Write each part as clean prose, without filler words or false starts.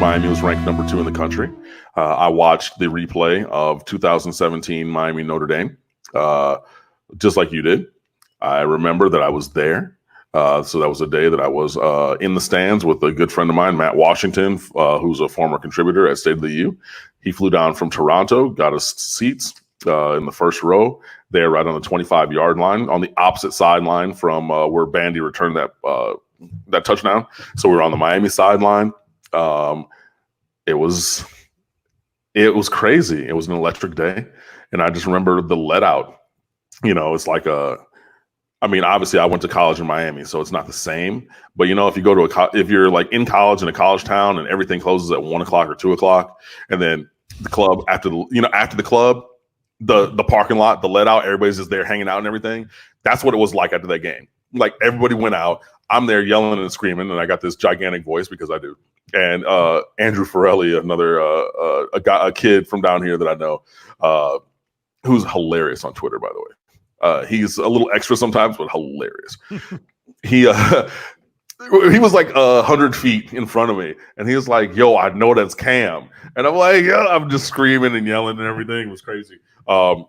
Miami was ranked number 2 in the country. I watched the replay of 2017 Miami Notre Dame, just like you did. I remember that I was there. So that was a day that I was in the stands with a good friend of mine, Matt Washington, who's a former contributor at State of the U. He flew down from Toronto, got us seats in the first row there right on the 25-yard line, on the opposite sideline from where Bandy returned that touchdown. So we were on the Miami sideline. It was crazy. It was an electric day. And I just remember the let out. It's like obviously I went to college in Miami, so it's not the same. But if you go to if you're like in college in a college town and everything closes at 1 o'clock or 2 o'clock, and then the club after the club, the parking lot, the let out, everybody's just there hanging out and everything. That's what it was like after that game. Like everybody went out. I'm there yelling and screaming, and I got this gigantic voice because I do. And Andrew Forelli, another a kid from down here that I know, who's hilarious on Twitter, by the way. He's a little extra sometimes, but hilarious. He was like 100 feet in front of me, and he was like, "Yo, I know that's Cam," and I'm like, "Yeah," I'm just screaming and yelling and everything. It was crazy. And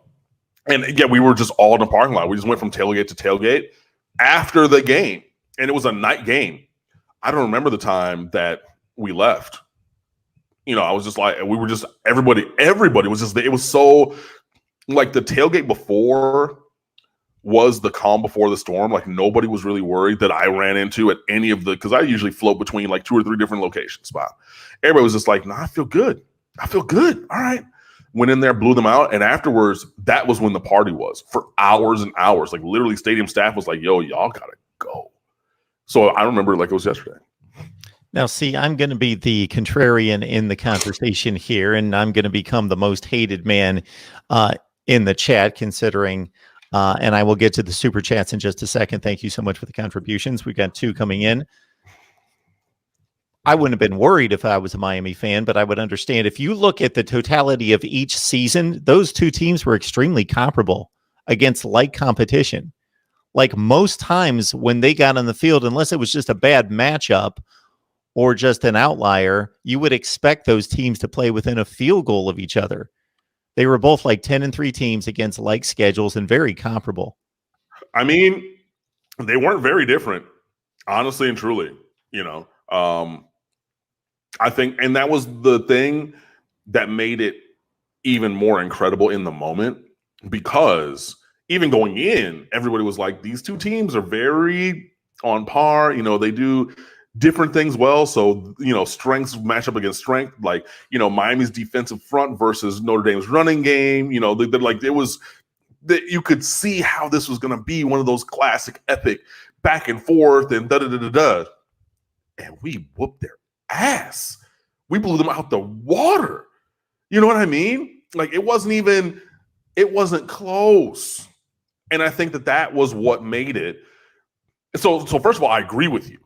yeah, we were just all in the parking lot. We just went from tailgate to tailgate after the game, and it was a night game. I don't remember the time that we left. I was just like, we were just everybody was just there. It was so like the tailgate before was the calm before the storm. Like nobody was really worried that I ran into at any of because I usually float between like 2 or 3 different locations. But everybody was just like, "Nah, I feel good. All right." Went in there, blew them out. And afterwards, that was when the party was for hours and hours. Like literally stadium staff was like, "Yo, y'all gotta go." So I remember like it was yesterday. Now, see, I'm going to be the contrarian in the conversation here, and I'm going to become the most hated man in the chat, considering, and I will get to the super chats in just a second. Thank you so much for the contributions. We've got 2 coming in. I wouldn't have been worried if I was a Miami fan, but I would understand. If you look at the totality of each season, those 2 teams were extremely comparable against like competition. Like most times when they got on the field, unless it was just a bad matchup or just an outlier, you would expect those teams to play within a field goal of each other. They were both like 10-3 teams against like schedules and very comparable. I mean, they weren't very different, honestly and truly, I think, and that was the thing that made it even more incredible in the moment, because even going in, everybody was like, these 2 teams are very on par. They do different things well. So, strengths match up against strength. Like, Miami's defensive front versus Notre Dame's running game. Like it was that you could see how this was going to be one of those classic epic back and forth and da-da-da-da-da. And we whooped their ass. We blew them out the water. You know what I mean? Like it wasn't close. And I think that was what made it. So first of all, I agree with you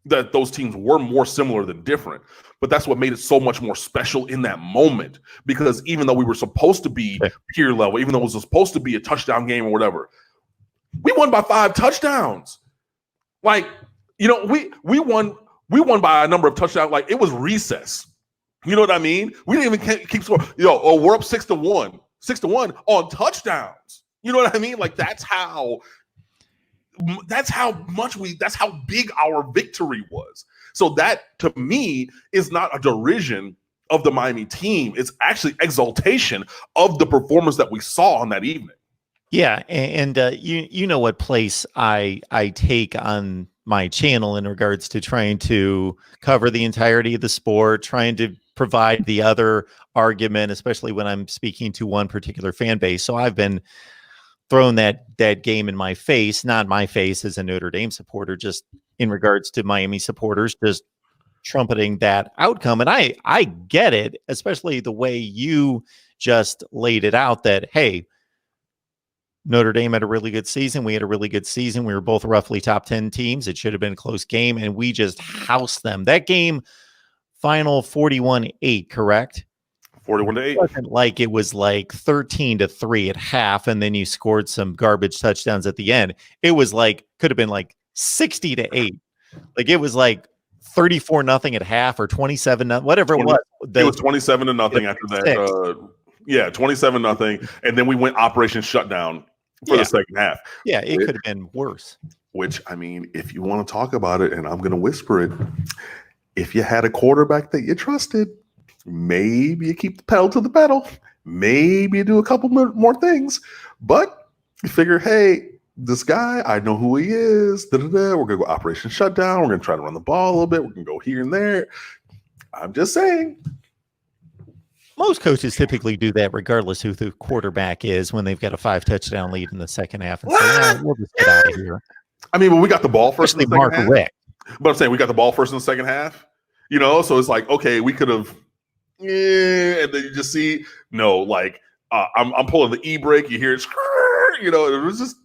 that those teams were more similar than different, but that's what made it so much more special in that moment, because even though we were supposed to be peer level, even though it was supposed to be a touchdown game or whatever, we won by 5 touchdowns. Like, we won by a number of touchdowns. Like it was recess. You know what I mean? We didn't even keep scoring. We're up 6-1 on touchdowns. You know what I mean? Like that's how big our victory was. So that to me is not a derision of the Miami team. It's actually exaltation of the performance that we saw on that evening. Yeah. And you know what place I take on my channel in regards to trying to cover the entirety of the sport, trying to provide the other argument, especially when I'm speaking to one particular fan base. So I've been thrown that game in my face, not my face as a Notre Dame supporter, just in regards to Miami supporters, just trumpeting that outcome. And I get it, especially the way you just laid it out that, hey, Notre Dame had a really good season. We had a really good season. We were both roughly top 10 teams. It should have been a close game, and we just housed them. That game, final 41-8, correct? 41-8. It wasn't like it was like 13-3 at half, and then you scored some garbage touchdowns at the end. It was like, could have been like 60-8. Like it was like 34-0 at half or 27-0, whatever it was. It was 27-0 after that. Yeah, 27-0, and then we went Operation Shutdown for the second half. Yeah, it could have been worse. Which, I mean, if you want to talk about it, and I'm going to whisper it, if you had a quarterback that you trusted, maybe you keep the pedal to the metal. Maybe you do a couple more things. But you figure, hey, this guy, I know who he is. We're going to go Operation Shutdown. We're going to try to run the ball a little bit. We're going to go here and there. I'm just saying. Most coaches typically do that regardless who the quarterback is when they've got a 5-touchdown lead in the second half and say, we'll just get out of here. I mean, when we got the ball first in the second half. Rick. But I'm saying we got the ball first in the second half, so it's like, okay, we could have, and then you just see, no, like, I'm pulling the e-brake, you hear it, it was just,